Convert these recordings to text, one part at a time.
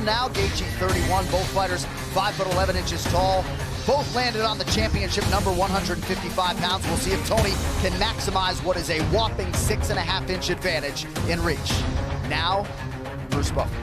now. Gaethje 31. Both fighters 5'11" tall. Both landed on the championship number 155 pounds. We'll see if Tony can maximize what is a whopping 6.5-inch advantage in reach. Now, Bruce Buffer.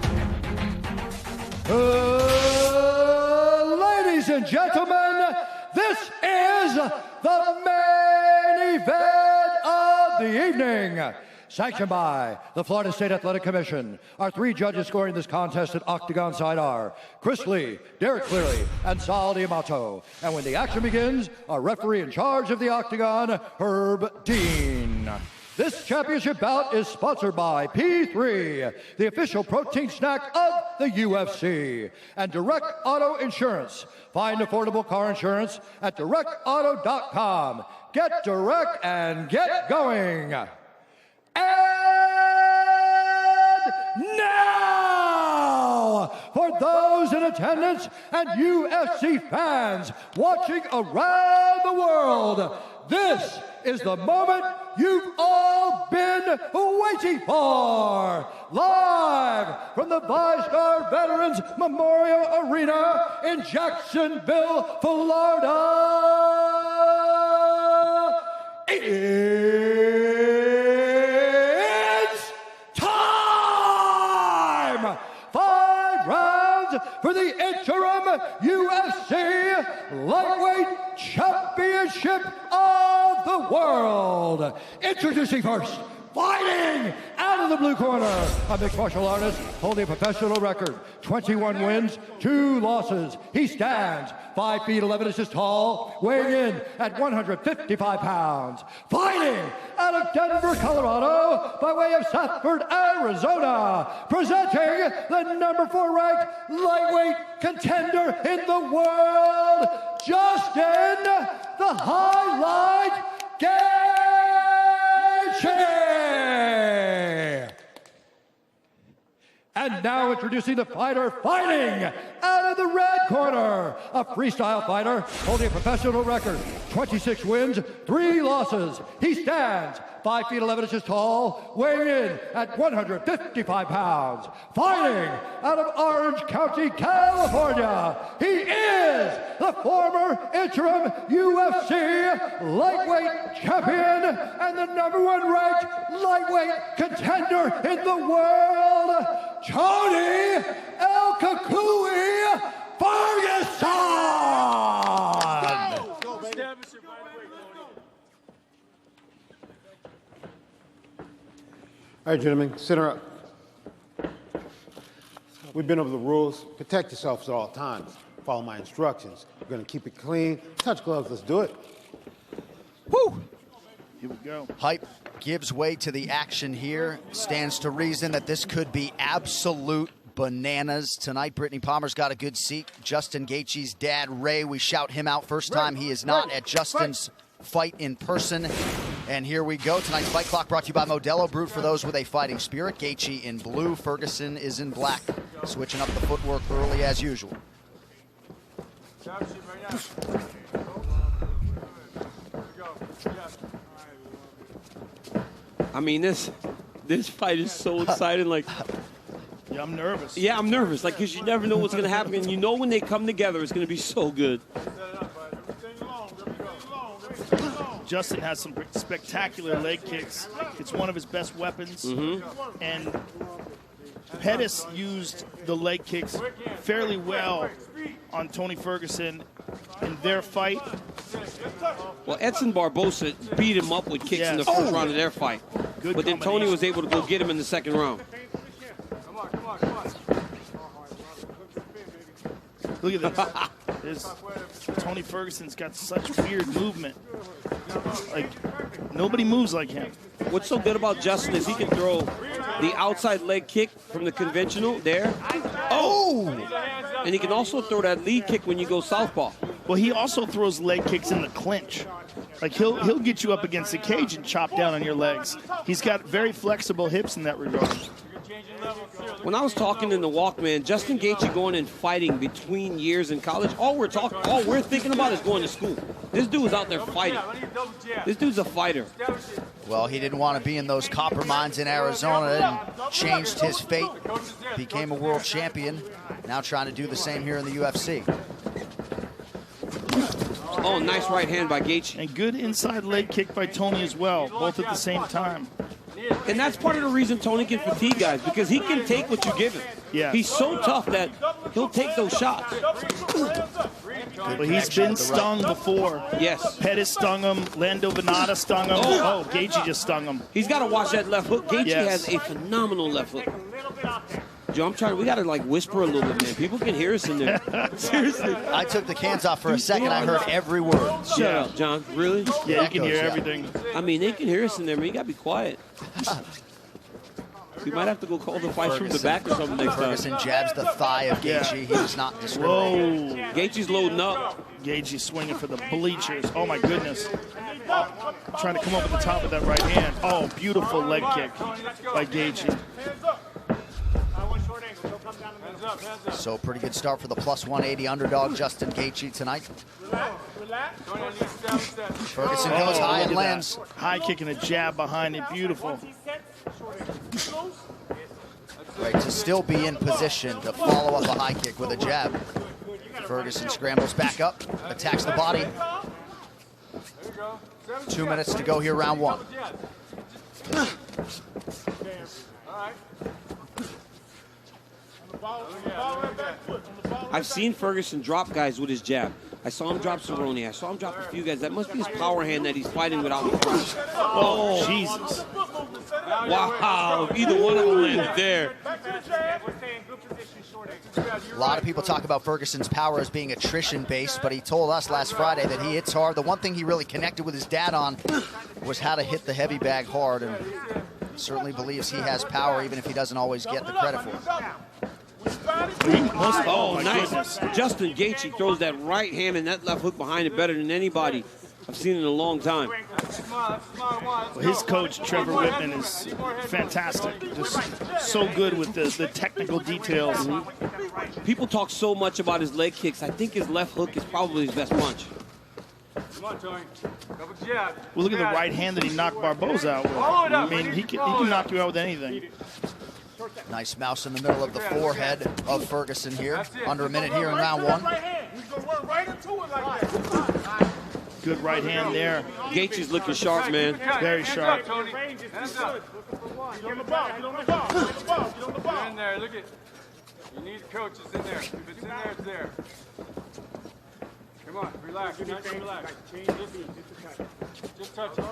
Ladies and gentlemen, this is the main event of the evening. Sanctioned by the Florida State Athletic Commission. Our three judges scoring this contest at Octagon side are Chris Lee, Derek Cleary, and Sal D'Amato. And when the action begins, our referee in charge of the Octagon, Herb Dean. This championship bout is sponsored by P3, the official protein snack of the UFC, and Direct Auto Insurance. Find affordable car insurance at directauto.com. Get direct and get going. And now, for those in attendance and UFC fans watching around the world, this is the moment you've all been waiting for. Live from the VyStar Veterans Memorial Arena in Jacksonville, Florida, it's time! 5 rounds for the interim UFC Lightweight Championship of the World. Introducing first, fighting out of the blue corner, a mixed martial artist holding a professional record, 21 wins, 2 losses. He stands 5 feet 11 inches tall, weighing in at 155 pounds. Fighting out of Denver, Colorado, by way of Southford, Arizona, presenting the number 4 ranked lightweight contender in the world, Justin, the Highlight Gaethje. And now introducing the fighter fighting out of the red corner, a freestyle fighter holding a professional record, 26 wins, 3 losses. He stands 5 feet 11 inches tall, weighing in at 155 pounds. Fighting out of Orange County, California, he is the former interim UFC lightweight champion and the number 1 ranked lightweight contender in the world, Toni El Kakui Ferguson! All right, gentlemen, center up. We've been over the rules. Protect yourselves at all times. Follow my instructions. We're going to keep it clean. Touch gloves. Let's do it. Woo! Here we go. Hype gives way to the action here. Stands to reason that this could be absolute bananas tonight. Brittany Palmer's got a good seat. Justin Gaethje's dad, Ray, we shout him out first time. He is not at Justin's fight in person. And here we go. Tonight's Fight Clock brought to you by Modelo, brewed for those with a fighting spirit. Gaethje in blue, Ferguson is in black. Switching up the footwork early as usual. I mean, this fight is so exciting. Like, yeah, I'm nervous. Yeah, I'm nervous. Like, because you never know what's going to happen. And you know when they come together, it's going to be so good. Justin has some spectacular leg kicks. It's one of his best weapons. And Pettis used the leg kicks fairly well on Tony Ferguson in their fight. Well, Edson Barbosa beat him up with kicks in the first round of their fight. But then Tony was able to go get him in the second round. Look at this. Tony Ferguson's got such weird movement. Like, nobody moves like him. What's so good about Justin is he can throw the outside leg kick from the conventional there. Oh! And he can also throw that lead kick when you go southpaw. Well, he also throws leg kicks in the clinch. Like, he'll get you up against the cage and chop down on your legs. He's got very flexible hips in that regard. When I was talking in the Walkman, Justin Gaethje going and fighting between years in college, all we're thinking about is going to school. This dude's out there fighting. This dude's a fighter. Well, he didn't want to be in those copper mines in Arizona and changed his fate. Became a world champion. Now trying to do the same here in the UFC. Oh, nice right hand by Gaethje. And good inside leg kick by Tony as well, both at the same time. And that's part of the reason Tony can fatigue guys, because he can take what you give him. Yeah. He's so tough that he'll take those shots. But he's been stung before. Yes. Pettis stung him. Lando Venata stung him. Oh, Gaethje just stung him. He's got to watch that left hook. Gaethje Yes. has a phenomenal left hook. Joe, I'm trying. We got to like whisper a little bit, man. People can hear us in there. Seriously. I took the cans off for a second. I heard every word. Shut up, John. Really? Yeah, you can hear everything. I mean, they can hear us in there, man. You got to be quiet. We might have to go call the fights from the back or something next time. Ferguson jabs the thigh of Gaethje. He does not discriminate. Whoa. Gaethje's loading up. Gaethje swinging for the bleachers. Oh, my goodness. Trying to come up at the top of that right hand. Oh, beautiful leg kick by Gaethje. So pretty good start for the plus 180 underdog Justin Gaethje tonight. Ferguson goes high and lands. High kick and a jab behind it. Beautiful. Right, to still be in position to follow up a high kick with a jab. Ferguson scrambles back up, attacks the body. 2 minutes to go here, round one. I've seen Ferguson drop guys with his jab. I saw him drop Cerrone. I saw him drop a few guys. That must be his power hand that he's fighting without the front. Oh, Jesus. Wow, either one of them landed there. A lot of people talk about Ferguson's power as being attrition-based, but he told us last Friday that he hits hard. The one thing he really connected with his dad on was how to hit the heavy bag hard, and certainly believes he has power, even if he doesn't always get the credit for it. Oh, nice. Justin Gaethje throws that right hand and that left hook behind it better than anybody I've seen in a long time. Well, his coach, Trevor Whitman, is fantastic. Just so good with the technical details. Mm-hmm. People talk so much about his leg kicks. I think his left hook is probably his best punch. Come on, Tony. Well, look at the right hand that he knocked Barboza out with. I mean, he can knock you out with anything. Nice mouse in the middle of the forehead of Ferguson here. Under a minute here in round one. Good right hand there. Gaethje's looking sharp, man. Very sharp. Get in there, look at. You need coaches in there. If it's in there, it's there. Come on, relax. Nice and relax. Just touch it.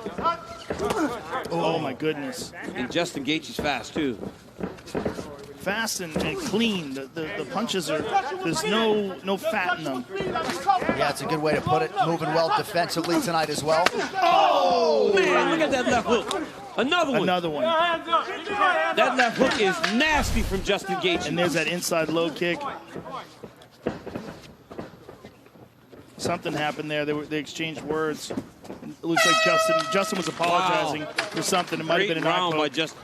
Oh, my goodness. And Justin Gaethje's fast, too. Fast and clean. The punches are, there's no fat in them. Yeah, it's a good way to put it. Moving well defensively tonight as well. Oh, man, look at that left hook. Another one. Another one. That left hook is nasty from Justin Gaethje. And there's that inside low kick. Something happened there. They exchanged words. It looks like Justin was apologizing for something. It might have been a round by knockout. Justin.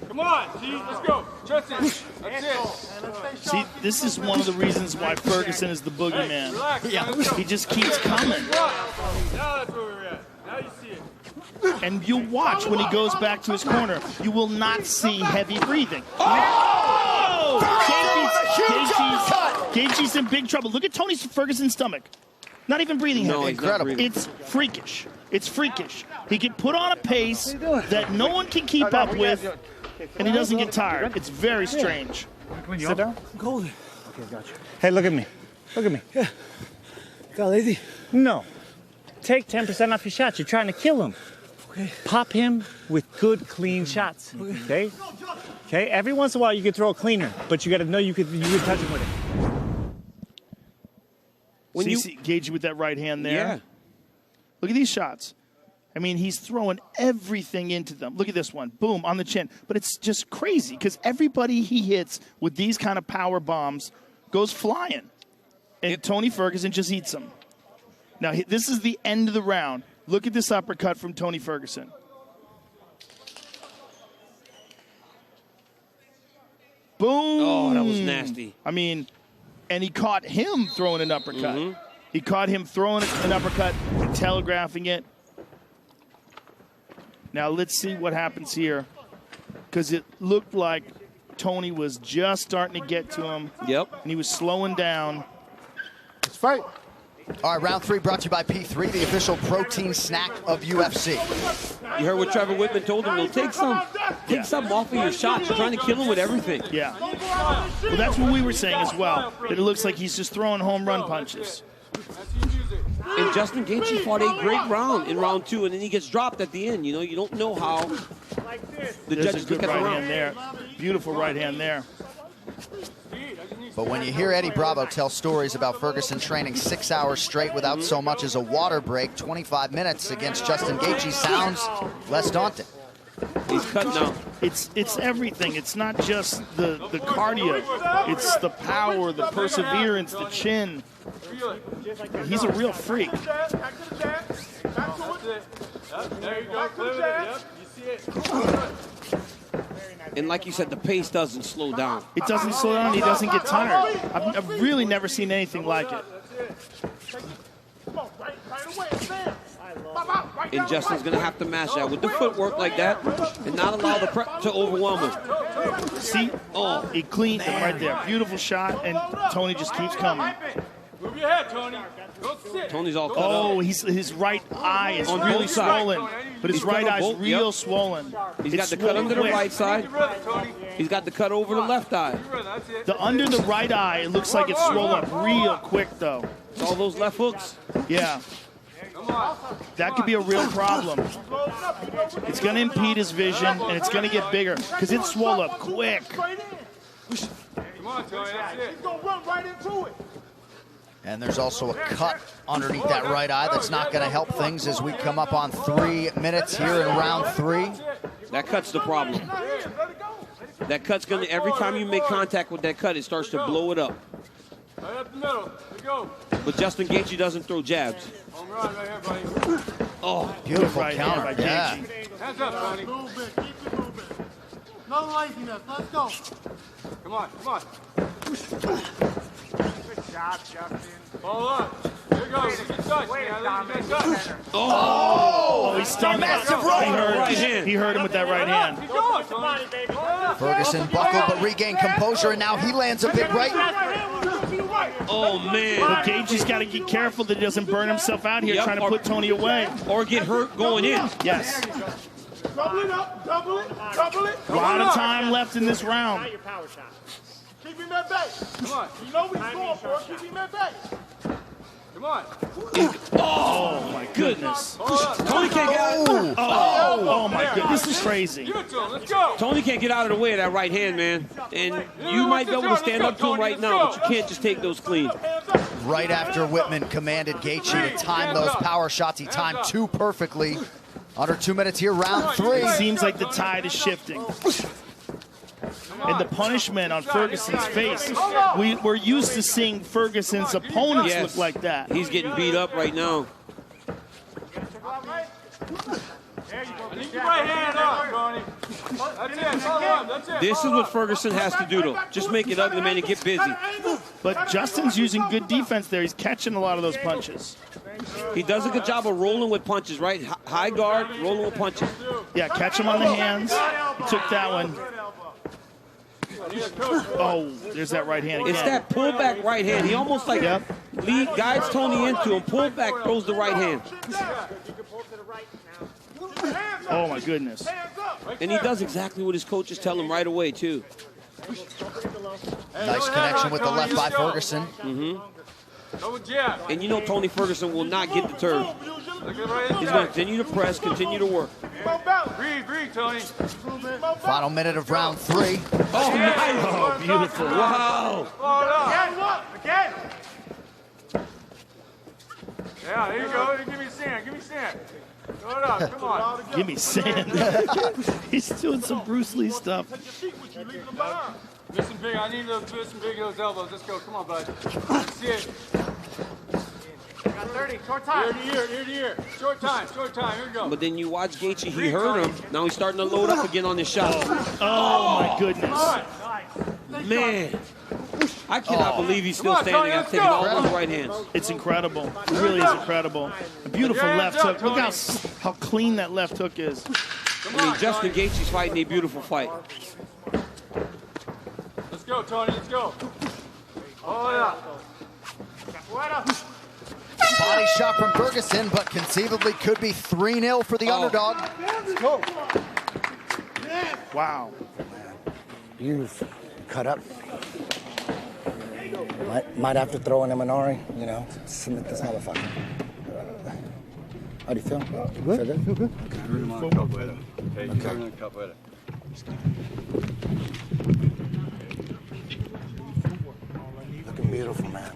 Come on, see, let's go. Justin, that's it. See, this is one of the reasons why Ferguson is the boogeyman. Relax. Yeah. He just keeps coming. Now that's where we're at. Now you see it. And you'll watch when he goes back to his corner. You will not see heavy breathing. Oh! Gaethje's in big trouble. Look at Tony Ferguson's stomach. Not even breathing heavy. Incredible. It's freakish. It's freakish. He can put on a pace that no one can keep up with, and he doesn't get tired. It's very strange. Sit down. Golden. Okay, got you. Hey, look at me. Look at me. Yeah. Got lazy? No. Take 10% off your shots. You're trying to kill him. Okay. Pop him with good, clean shots. Okay? Okay? Every once in a while you can throw a cleaner, but you got to know you could touch him with it. When you see Gaethje with that right hand there. Yeah. Look at these shots. I mean, he's throwing everything into them. Look at this one. Boom, on the chin. But it's just crazy because everybody he hits with these kind of power bombs goes flying. And Tony Ferguson just eats them. Now, this is the end of the round. Look at this uppercut from Tony Ferguson. Boom. Oh, that was nasty. I mean, and he caught him throwing an uppercut. Mm-hmm. He caught him throwing an uppercut and telegraphing it. Now let's see what happens here, because it looked like Tony was just starting to get to him. Yep. And he was slowing down. Let's fight. All right, round 3 brought to you by P3, the official protein snack of UFC. You heard what Trevor Whitman told him. He'll take some off of your shots. You're trying to kill him with everything. Yeah. Well, that's what we were saying as well. That it looks like he's just throwing home run punches. And Justin Gaethje fought a great round in round 2, and then he gets dropped at the end. You know, you don't know how the judges look at the right round. hand there. Beautiful right hand there. But when you hear Eddie Bravo tell stories about Ferguson training 6 hours straight without so much as a water break, 25 minutes against Justin Gaethje sounds less daunting. He's cut now. It's everything. It's not just the cardio. It's the power, the perseverance, the chin. He's a real freak. There you go. Yep, you see it. And like you said, the pace doesn't slow down. It doesn't slow down. He doesn't get tired. I've really never seen anything like it. And Justin's going to have to match that with the footwork like that and not allow the prep to overwhelm him. See? Oh, he cleaned him right there. Beautiful shot, and Tony just keeps coming. Move your head, Tony. Go sit. Tony's all cut up. Oh, his right eye is On really both sides. swollen. But his He's cut right on eye's both, real yep. swollen. He's It's got the cut swollen under the quick. right side. Get ready, Tony. He's got the cut over the left eye. That's it. The under the right eye, it looks like it's swollen up real quick, though. It's all those left hooks. Yeah. Come on. That could be a real problem. It's going to impede his vision, and it's going to get bigger because it's swole up quick. Come on, Tony. That's it. He's going to run right into it. And there's also a cut underneath that right eye that's not going to help things as we come up on 3 minutes here in round 3. That cut's the problem. That cut's going to, every time you make contact with that cut, it starts to blow it up. Right up the middle. There you go. But Justin Gaethje doesn't throw jabs. Home run right here, buddy. Oh, Beautiful Right hand counter. by Yeah. Gaethje. Hands up, Tony. No laziness. Let's go. Come on, come on. Good job, Justin. Follow up. There you go. You can touch, man. Let him get touch. Oh, he stunned him. Massive right. right hand. He hurt him with that right hand. Keep going, Tony. Ferguson buckled but regained composure, and now he lands a big right. Oh, man. But Gaethje's got to get careful that he doesn't burn himself out here Yep, trying to or- put Tony away. Or get hurt going in. Yes. Double it up. Double it. Double it. A lot of time left in this round. Keep him at bay. Come on. You know what he's going for. Keep him at bay. Come on. Oh, my goodness. Tony can't get out. Oh, my goodness. This is crazy. Give it to him. Let's go. Tony can't get out of the way of that right hand, man. And you might be able to stand up to him right now, but you can't just take those clean. Right after Whitman commanded Gaethje to time those power shots, he timed 2 perfectly. Under 2 minutes here, round 3. It seems like the tide is shifting. And the punishment on Ferguson's face. We're used to seeing Ferguson's opponents Yes. look like that. He's getting beat up right now. Keep your right hand up, Tony. That's it. Follow up. That's it. This is what Ferguson has to do, though. Just make it ugly, man, and get busy. But Justin's using good defense there. He's catching a lot of those punches. He does a good job of rolling with punches, right? High guard, rolling with punches. Yeah, catch him on the hands. He took that one. Oh, there's that right hand again. It's that pullback right hand. He almost like Yep. guides Tony into him, pull back, throws the right hand. Oh, my goodness. And he does exactly what his coaches tell him right away, too. Nice connection with the left by Ferguson. Double jab. And you know Tony Ferguson will not get deterred. Look at right He's going to continue to press, continue to work. Breathe, Tony. Final minute of round 3. Oh, nice. Oh, beautiful. Wow. Follow it up. Again. Yeah, there you go. Give me sand. Give me sand. Throw it up. Come on. Give me sand. He's doing some Bruce Lee stuff. Missing big. I need to missing big those elbows. Let's go. Come on, bud. Let's see it. Got 30. Short time. Ear to ear. Short time. Short time. Here we go. But then you watch Gaethje, he hurt him. Now he's starting to load up again on his shot. Oh, my goodness. Man, I cannot believe he's still standing after taking all those right hands. It's incredible. It really is incredible. A beautiful left hook. Look how clean that left hook is. I mean, Justin Gaethje's fighting a beautiful fight. Let's go, Tony. Let's go. Oh, yeah. Body shot from Ferguson, but conceivably could be 3-0 for the underdog. Let's go. Wow. You've cut up. Might have to throw in a Minari, you know, submit this motherfucker. How do you feel? Good? Feel good? Okay. Looking beautiful, man.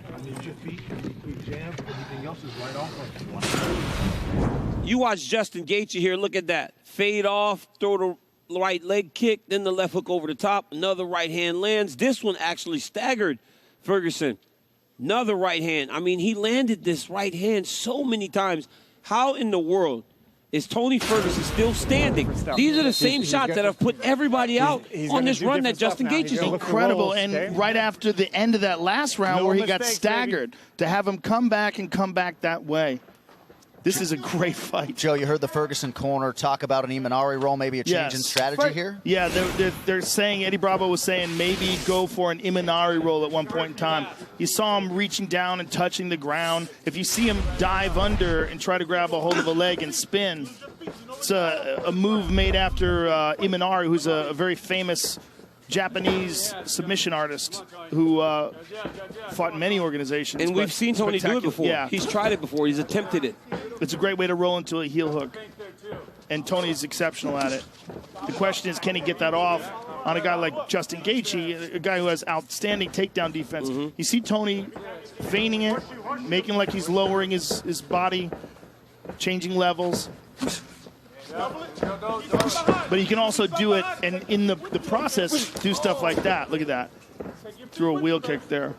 You watch Justin Gaethje here. Look at that. Fade off, throw the right leg kick, then the left hook over the top. Another right hand lands. This one actually staggered Ferguson. Another right hand. I mean, he landed this right hand so many times. How in the world is Tony Ferguson still standing? These are the same shots that have put everybody out on this run that Justin Gaethje's on. Incredible, and right after the end of that last round where he got staggered, to have him come back that way. This is a great fight. Joe, you heard the Ferguson corner talk about an Imanari roll, maybe a change in strategy here? Yeah, they're saying, Eddie Bravo was saying maybe go for an Imanari roll at one point in time. You saw him reaching down and touching the ground. If you see him dive under and try to grab a hold of a leg and spin, it's a move made after Imanari, who's a very famous Japanese submission artist who fought in many organizations. And we've seen Tony do it before. Yeah. He's tried it before. He's attempted it. It's a great way to roll into a heel hook. And Tony's exceptional at it. The question is, can he get that off on a guy like Justin Gaethje, a guy who has outstanding takedown defense? You see Tony feigning it, making like he's lowering his body, changing levels. But he can also do it, and in the process, do stuff like that. Look at that. Threw a wheel kick there.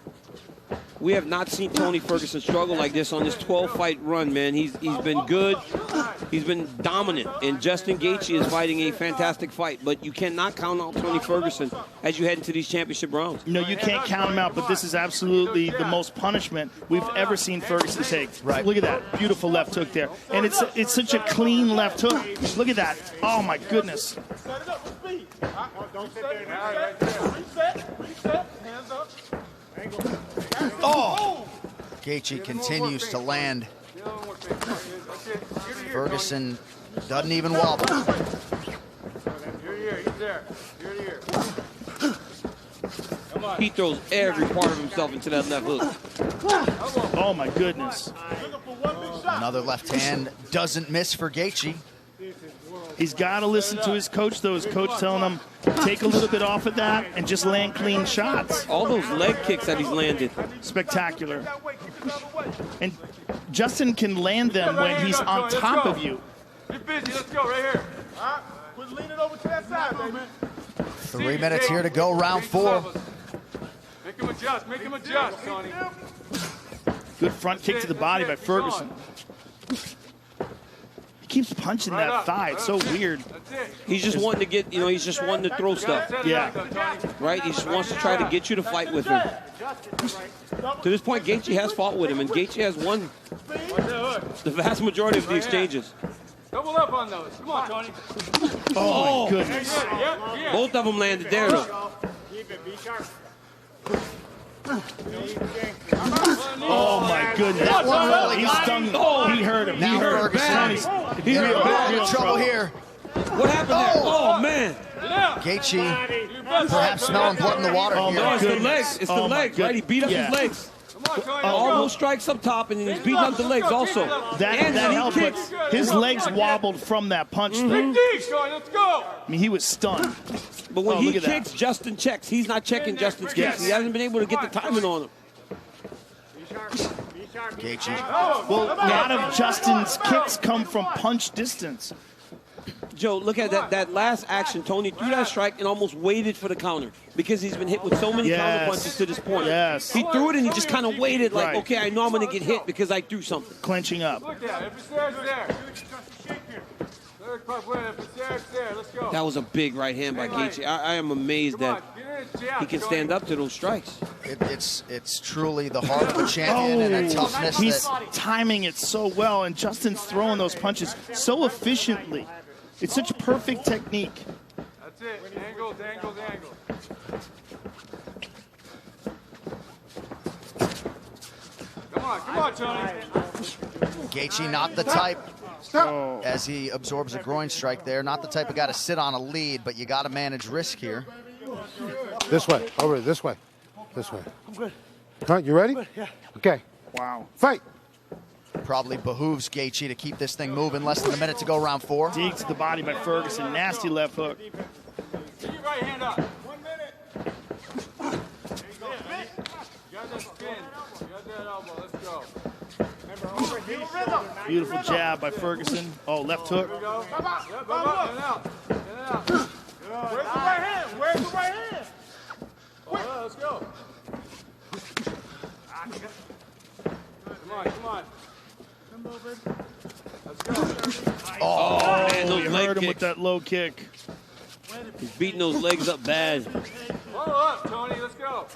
We have not seen Tony Ferguson struggle like this on this 12-fight run, man. He's been good. He's been dominant. And Justin Gaethje is fighting a fantastic fight. But you cannot count out Tony Ferguson as you head into these championship rounds. No, you can't count him out, but this is absolutely the most punishment we've ever seen Ferguson take. Right. Look at that. Beautiful left hook there. And it's such a clean left hook. Look at that. Oh, my goodness. Oh! Gaethje continues to land. Ferguson doesn't even wobble. He throws every part of himself into that left hook. Oh, my goodness. Another left hand doesn't miss for Gaethje. He's got to listen to his coach, though. His coach telling him, take a little bit off of that and just land clean shots. All those leg kicks that he's landed. Spectacular. And Justin can land them when he's on top of you. Get busy. Let's go right here. Quit leaning over to that side, baby. 3 minutes here to go, round 4. Make him adjust. Make him adjust, Tony. Good front kick to the body by Ferguson. He keeps punching that thigh. It's so weird. He's just wanting to get, he's just wanting to throw stuff. Yeah. Right? He just wants to try to get you to fight with him. To this point, Gaethje has fought with him, and Gaethje has won the vast majority of the exchanges. Double up on those. Come on, Tony. Oh, my goodness. Both of them landed there, though. Oh, my goodness. That one really He got stung him. him. He hurt him. Now He hurt him. Ferguson He's in real trouble here. What happened there? Oh, man. Gaethje perhaps smelling blood in the water Oh, here. my No, it's the goodness. legs. It's the Oh, my legs, right? He beat up Yeah. his legs. Come on, Tony. All those strikes up top, and then he's beating up the legs also. That and that he helped, but kicks. his legs wobbled from that punch, though. Big D, Tony. Let's go. I mean, he was stunned. But when Oh, he look at that. kicks, Justin checks. He's not checking Justin's kicks. Yes. He hasn't been able to get the timing on him. Gaethje. Well, a lot of Justin's kicks come from punch distance. Joe, look at that last action. Tony threw that strike and almost waited for the counter because he's been hit with so many counter punches to this point. Yes. He threw it and he just kind of waited like, Right. okay, I know I'm going to get hit because I threw something. Clenching up. Look at it. If it's there, it's there. Third puck win. If it's there, it's there. Let's go. That was a big right hand by Gaethje. I am amazed Come on. that Get in his jab, he can Tony. stand up to those strikes. It's truly the heart of a champion and a toughness He's that timing it so well, and Justin's throwing those punches so efficiently. It's such perfect technique. That's it. Angles, angles, angles. Come on, Tony. Gaethje not the type, as he absorbs a groin strike there, not the type of guy to sit on a lead, but you got to manage risk here. This way, over this way, this way. I'm good. All right, you ready? Yeah. Okay. Wow. Fight. Probably behooves Gaethje to keep this thing moving. Less than a minute to go, round 4. Dig to the body by Ferguson. Nasty left hook. Get your right hand up. 1 minute. You got that spin. You got that elbow. Let's go. Beautiful jab by Ferguson. Oh, left hook. Here we go. Yep, up. Where's the right hand? Where's the right hand? Oh, let's go. Come on. Let's go. Oh, man, those You leg heard him with kicks. that low kick. He's beating those legs up bad. Follow up, Tony. Let's go.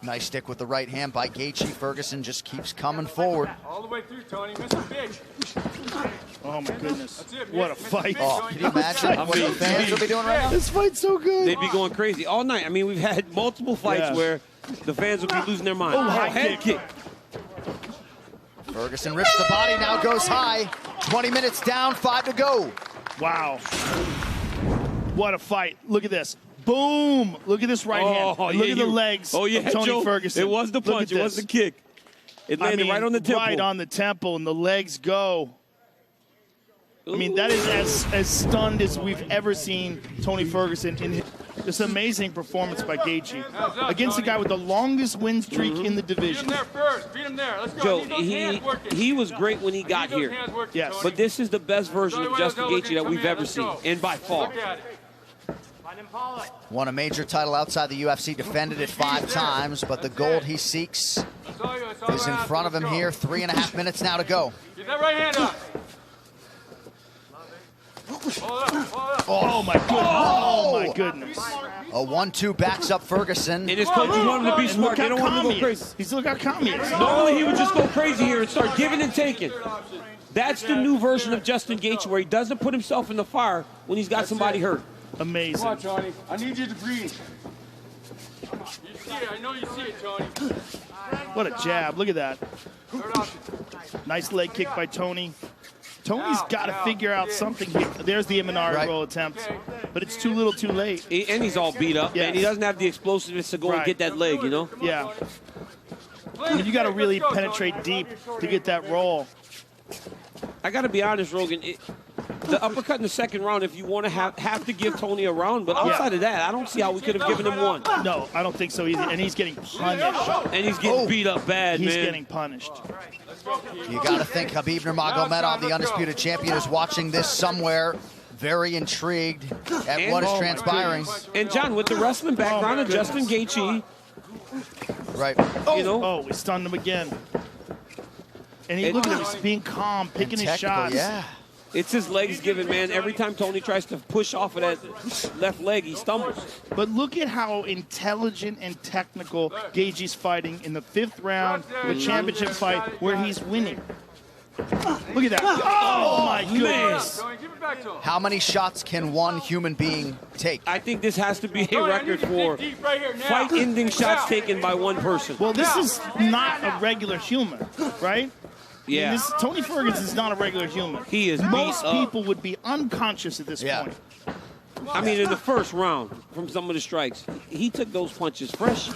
Nice stick with the right hand by Gaethje. Ferguson just keeps coming forward. All the way through, Tony. Mr. Big. Oh, my goodness. That's it. What a fight. Oh, can you imagine what the fans will be doing right now? This fight's so good. They'd be going crazy all night. I mean, we've had multiple fights Yeah. where the fans will be losing their mind. Oh, high head kick. Ferguson rips the body, now goes high. 20 minutes down, 5 to go. Wow. What a fight. Look at this. Boom. Look at this right hand. Oh, Look yeah, at the legs Oh, yeah, of Tony Joe, Ferguson. It was the Look punch. at It was the this. kick. It landed right on the temple. Right on the temple, and the legs go. I mean, that is as stunned as we've ever seen Tony Ferguson in this amazing performance by Gaethje against the guy with the longest win streak in the Beat him division. there first. Beat him there. Let's go. Joe, Need those hands working. he was great when he got Need those here. hands working, Yes. Tony. But this is the best version of Justin Gaethje that we've ever Let's seen, go. and by far. Look at it. Won a major title outside the UFC, defended it 5 times, but the gold he seeks That's all you- that's all is I in ask. front of him Let's go. here. 3.5 minutes now to go. Get that right hand up. Hold up. Oh my goodness! Oh my goodness! A 1-2 backs up Ferguson. And his coaches want him to be And smart. look They how don't want him to calm go he crazy. is. He's look how calm he is. Normally he would just go crazy here and start giving and taking. That's the new version of Justin Gaethje, where he doesn't put himself in the fire when he's got somebody hurt. Amazing. Come on, Tony. I need you to breathe. You see it. I know you see it, Tony. What a jab! Look at that. Third option. Nice leg kick by Tony. Tony's got to figure out something here. There's the Imanari Right. roll attempt, but it's too little, too late. And he's all beat up, and he doesn't have the explosiveness to go and Right. get that leg, you know? Yeah. I mean, you got to really penetrate deep to get that roll. I got to be honest, Rogan. The uppercut in the second round, if you want to have to give Tony a round, but outside of that, I don't see how we could have given him one. No, I don't think so either. And he's getting punished. And he's getting beat up bad, He's man. getting punished. You got to think Khabib Nurmagomedov, the undisputed champion, is watching this somewhere, very intrigued at what is transpiring. And John, with the wrestling background of Justin Gaethje, Right. you know, Oh, we stunned him again. And he look at him, he's being calm, picking his Technical, shots. yeah. it's his legs given, man. Every time Tony tries to push off of that left leg, he stumbles. But look at how intelligent and technical Gaethje's fighting in the 5th round of a championship fight where he's winning. Look at that. Oh, my goodness. Tony, give it back to him. How many shots can one human being take? I think this has to be a Tony, I need record you to for dig deep right here now. fight-ending shots Now. taken by one person. Well, this is not a regular human, right? Yeah. Tony Ferguson is not a regular human. He is Most beat up. people would be unconscious at this Yeah. point. I mean, in the first round, from some of the strikes, he took those punches fresh,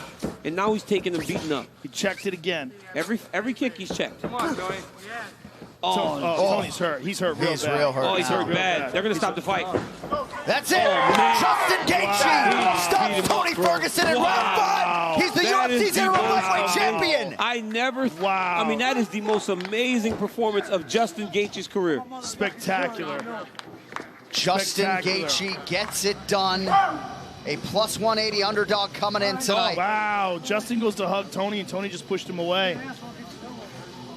and now he's taking them beaten up. He checked it again. Every kick he's checked. Come on, Tony. Tony's hurt. He's hurt real He's bad. real hurt. Oh, he's hurt real bad. bad. They're going to stop the fight. That's it. man. Justin Gaethje Wow. stops Beat him Tony up, bro. Ferguson in round 5. He's the That is UFC's the interim most lightweight amazing- champion. I never. Wow. I mean, that is the most amazing performance of Justin Gaethje's career. Spectacular. Justin Spectacular. Gaethje gets it done. A plus 180 underdog coming in Oh, tonight. wow. Justin goes to hug Tony, and Tony just pushed him away.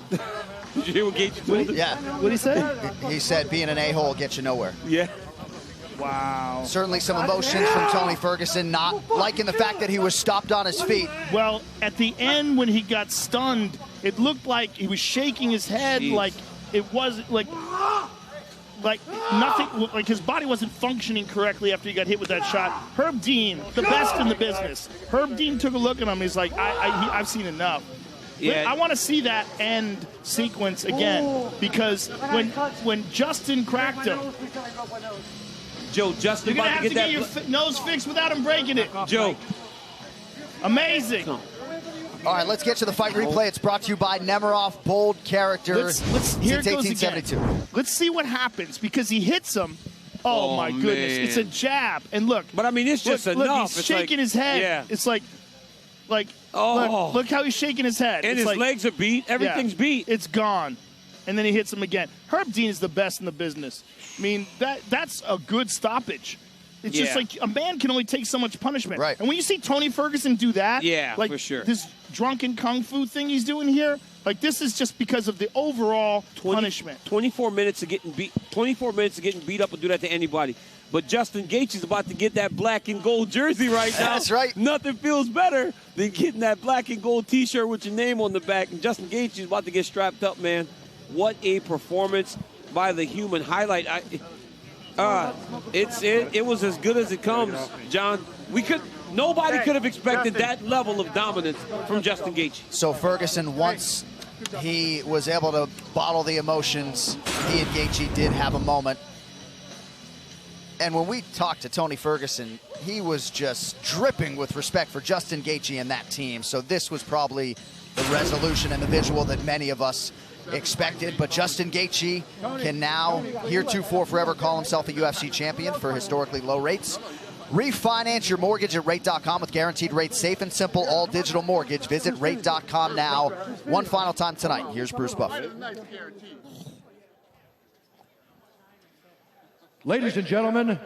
Did you hear what Gaethje told him? Yeah. What did he say? He said being an a-hole gets you nowhere. Yeah. Wow. Certainly some emotions from Tony Ferguson, not liking the fact that he was stopped on his feet. Well, at the end when he got stunned, it looked like he was shaking his head Jeez. like it was like like nothing, like his body wasn't functioning correctly after he got hit with that shot. Herb Dean, the best in the business. Herb Dean took a look at him. He's like, I've seen enough. Yeah. I want to see that end sequence again because when Justin cracked him, Joe, Justin you're gonna about have to get your nose fixed without him breaking it. Joe, amazing. All right, let's get to the fight replay. It's brought to you by Nemiroff, bold character Here since it goes 1872. again. Let's see what happens because he hits him. Oh my goodness, man. It's a jab. And look. But I mean, it's just enough. Look, he's it's shaking like, his head. Yeah. It's like oh. look how he's shaking his head. And it's his like, legs are beat. Everything's beat. It's gone. And then he hits him again. Herb Dean is the best in the business. I mean, that's a good stoppage. It's just like a man can only take so much punishment. Right. And when you see Tony Ferguson do that, like for sure. This drunken kung fu thing he's doing here, like this is just because of the overall punishment. 24 minutes of getting beat. 24 minutes of getting beat up will do that to anybody. But Justin Gaethje is about to get that black and gold jersey right now. That's right. Nothing feels better than getting that black and gold T-shirt with your name on the back. And Justin Gaethje is about to get strapped up, man. What a performance by the human. Highlight. It was as good as it comes, John. Nobody could have expected that level of dominance from Justin Gaethje. So Ferguson, once he was able to bottle the emotions, he and Gaethje did have a moment. And when we talked to Tony Ferguson, he was just dripping with respect for Justin Gaethje and that team. So this was probably the resolution and the visual that many of us expected. But Justin Gaethje can now, heretofore forever, call himself a UFC champion for historically low rates. Refinance your mortgage at rate.com with guaranteed rates, safe and simple, all digital mortgage. Visit rate.com now. One final time tonight. Here's Bruce Buffer. Ladies and gentlemen,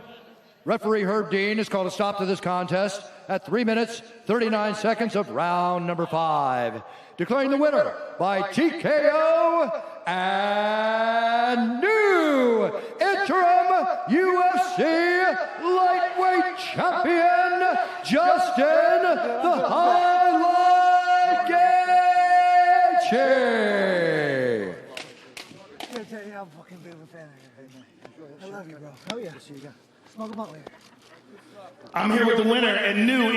referee Herb Dean has called a stop to this contest at 3 minutes, 39 seconds of round number 5. Declaring the winner by TKO and new interim UFC lightweight champion, Justin the Highlight Gaethje. I'm fucking big of a fan of you, man. I love you, bro. Oh yeah. See you again. Smoke a blunt later. I'm here with the winner and new